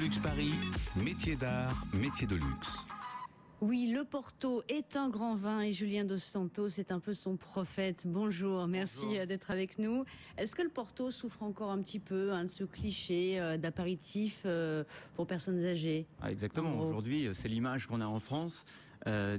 Luxe Paris, métier d'art, métier de luxe. Oui, le Porto est un grand vin et Julien Dos Santos est un peu son prophète. Bonjour, merci d'être avec nous. Est-ce que le Porto souffre encore un petit peu de ce cliché d'apéritif pour personnes âgées? Exactement, aujourd'hui c'est l'image qu'on a en France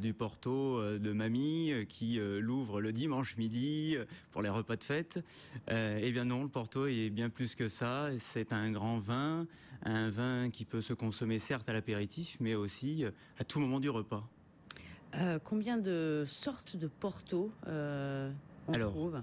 du Porto de mamie qui l'ouvre le dimanche midi pour les repas de fête. Eh bien non, le Porto est bien plus que ça. C'est un grand vin, un vin qui peut se consommer certes à l'apéritif mais aussi à tout moment du repas. Combien de sortes de Porto on trouve?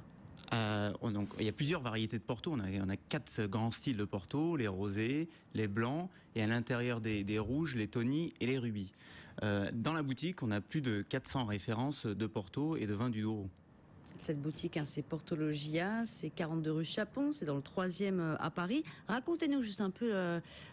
Donc, il y a plusieurs variétés de Porto. On a 4 grands styles de Porto, les rosés, les blancs, et à l'intérieur des rouges, les tawny et les rubis. Dans la boutique, on a plus de 400 références de Porto et de vins du Douro. Cette boutique, c'est Portologia, c'est 42 rue Chapon, c'est dans le 3e à Paris. Racontez-nous juste un peu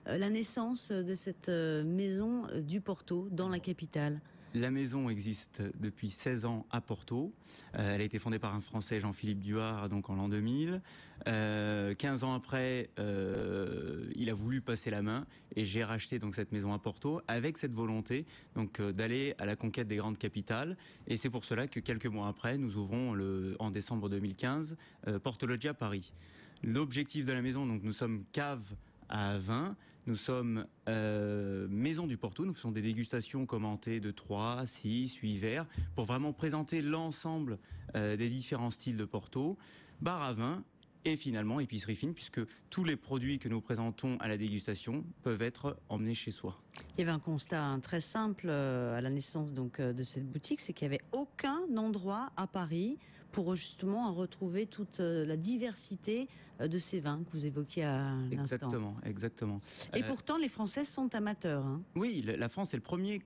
la naissance de cette maison du Porto dans la capitale. La maison existe depuis 16 ans à Porto. Elle a été fondée par un Français, Jean-Philippe Duard, donc en l'an 2000. 15 ans après, il a voulu passer la main et j'ai racheté donc cette maison à Porto avec cette volonté donc d'aller à la conquête des grandes capitales. Et c'est pour cela que quelques mois après, nous ouvrons en décembre 2015 Portologia Paris. L'objectif de la maison, donc nous sommes cave à vin, nous sommes maison du Porto, nous faisons des dégustations commentées de 3, 6, 8 verres pour vraiment présenter l'ensemble des différents styles de Porto, bar à vin et finalement épicerie fine puisque tous les produits que nous présentons à la dégustation peuvent être emmenés chez soi. Il y avait un constat très simple à la naissance donc de cette boutique, c'est qu'il n'y avait aucun endroit à Paris pour justement retrouver toute la diversité de ces vins que vous évoquiez à l'instant. Exactement. Et pourtant, les Français sont amateurs. Hein. Oui, la France est le premier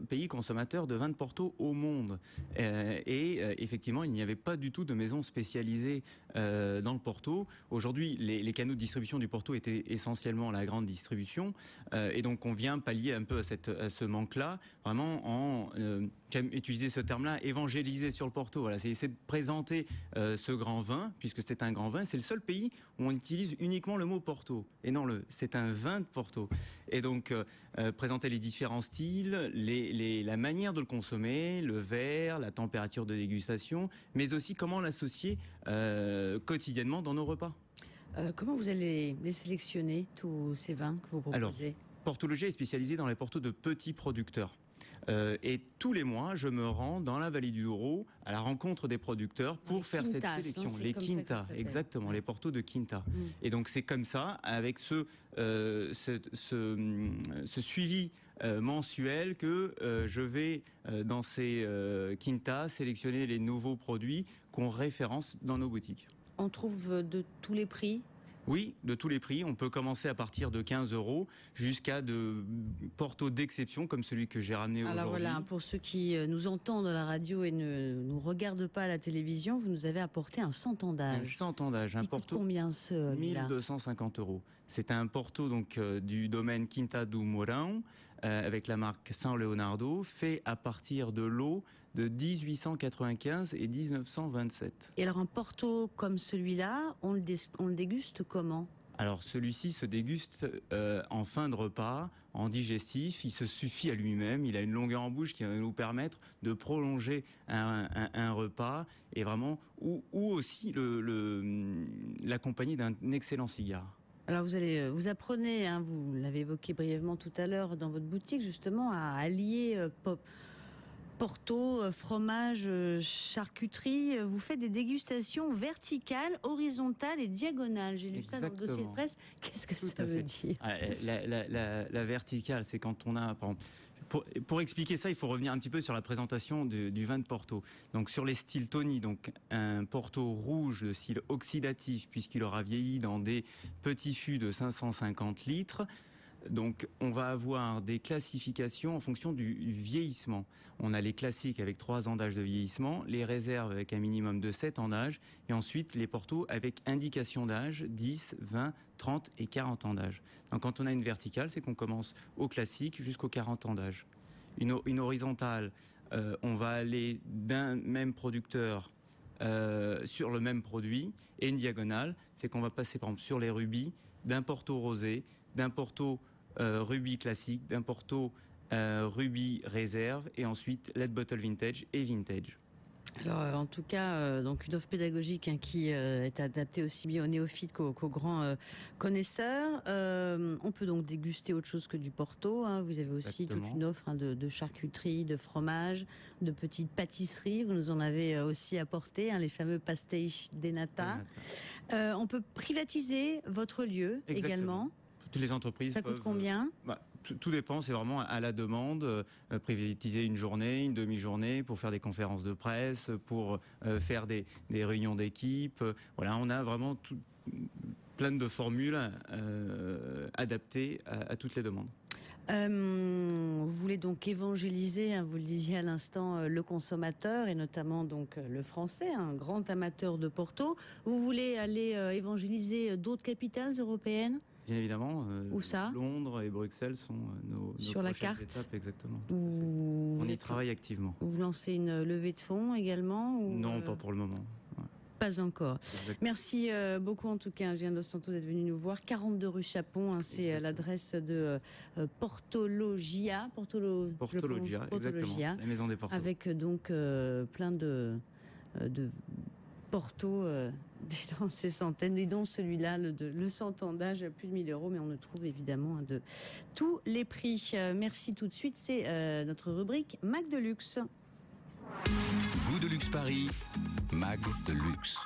pays consommateur de vins de Porto au monde. Effectivement, il n'y avait pas du tout de maison spécialisée dans le Porto. Aujourd'hui, les canaux de distribution du Porto étaient essentiellement la grande distribution. Et donc, on vient pallier un peu à ce manque-là, vraiment en, j'aime utiliser ce terme-là, évangéliser sur le Porto. Voilà, c'est essayer de présenter ce grand vin, puisque c'est un grand vin. C'est le seul pays où on utilise uniquement le mot Porto. Et non, c'est un vin de Porto. Et donc, présenter les différents styles, la manière de le consommer, le verre, la température de dégustation, mais aussi comment l'associer quotidiennement dans nos repas. Comment vous allez les sélectionner, tous ces vins que vous proposez? Portologia est spécialisé dans les Portos de petits producteurs. Et tous les mois, je me rends dans la vallée du Douro à la rencontre des producteurs pour faire cette sélection. Les Quinta, exactement, les Portos de Quinta. Et donc c'est comme ça, avec ce suivi mensuel que je vais dans ces Quinta sélectionner les nouveaux produits qu'on référence dans nos boutiques. On trouve de tous les prix? Oui, de tous les prix. On peut commencer à partir de 15 € jusqu'à de Porto d'exception comme celui que j'ai ramené aujourd'hui. Alors voilà, pour ceux qui nous entendent à la radio et ne nous regardent pas à la télévision, vous nous avez apporté un centendage. Un centendage, un Porto. Combien ce 1250 €. C'est un Porto donc du domaine Quinta do Mourão avec la marque São Leonardo, fait à partir de l'eau de 1895 et 1927. Et alors un Porto comme celui-là, on le déguste comment ? Alors celui-ci se déguste en fin de repas, en digestif, il se suffit à lui-même, il a une longueur en bouche qui va nous permettre de prolonger un repas et vraiment ou aussi l'accompagner d'un excellent cigare. Alors vous apprenez, hein, vous l'avez évoqué brièvement tout à l'heure dans votre boutique justement, à allier Porto, fromage, charcuterie. Vous faites des dégustations verticales, horizontales et diagonales. J'ai lu ça dans le dossier de presse. Qu'est-ce que ça veut dire ? La verticale, c'est quand on a... Pour expliquer ça, il faut revenir un petit peu sur la présentation du vin de Porto. Donc sur les styles Tawny, donc un Porto rouge de style oxydatif puisqu'il aura vieilli dans des petits fûts de 550 litres. Donc on va avoir des classifications en fonction du vieillissement. On a les classiques avec 3 ans d'âge de vieillissement, les réserves avec un minimum de 7 ans d'âge, et ensuite les Portos avec indication d'âge 10, 20, 30 et 40 ans d'âge. Donc quand on a une verticale, c'est qu'on commence au classique jusqu'aux 40 ans d'âge. Une horizontale, on va aller d'un même producteur sur le même produit, et une diagonale, c'est qu'on va passer par exemple sur les rubis, d'un Porto rosé, d'un Porto rubis classique, d'un Porto rubis réserve et ensuite Lead Bottle Vintage et Vintage. Alors, en tout cas, donc une offre pédagogique qui est adaptée aussi bien aux néophytes qu'aux grands connaisseurs. On peut donc déguster autre chose que du Porto. Vous avez aussi toute une offre de charcuterie, de fromage, de petites pâtisseries. Vous nous en avez aussi apporté, les fameux pastéis de nata. On peut privatiser votre lieu également. Toutes les entreprises. Ça coûte combien ? Tout dépend, c'est vraiment à la demande. Privatiser une journée, une demi-journée pour faire des conférences de presse, pour faire des réunions d'équipe. Voilà, on a vraiment plein de formules adaptées à toutes les demandes. Vous voulez donc évangéliser, vous le disiez à l'instant, le consommateur et notamment donc le français, un grand amateur de Porto. Vous voulez aller évangéliser d'autres capitales européennes ? Bien évidemment, où ça ? Londres et Bruxelles sont nos sur la carte étapes, exactement. On y travaille activement. Vous lancez une levée de fonds également ou Non, pas pour le moment. Ouais. Pas encore. Exactement. Merci beaucoup en tout cas, Julien Dos Santos, d'être venu nous voir. 42 rue Chapon, c'est l'adresse de Portologia. Portologia, exactement. La maison des Portos. Avec donc plein de Porto dans ces centaines, et dont celui-là, le Santandage, à plus de 1 000 €, mais on le trouve évidemment de tous les prix. Merci tout de suite, c'est notre rubrique Mag de Luxe. Goût de luxe Paris, Mag de Luxe.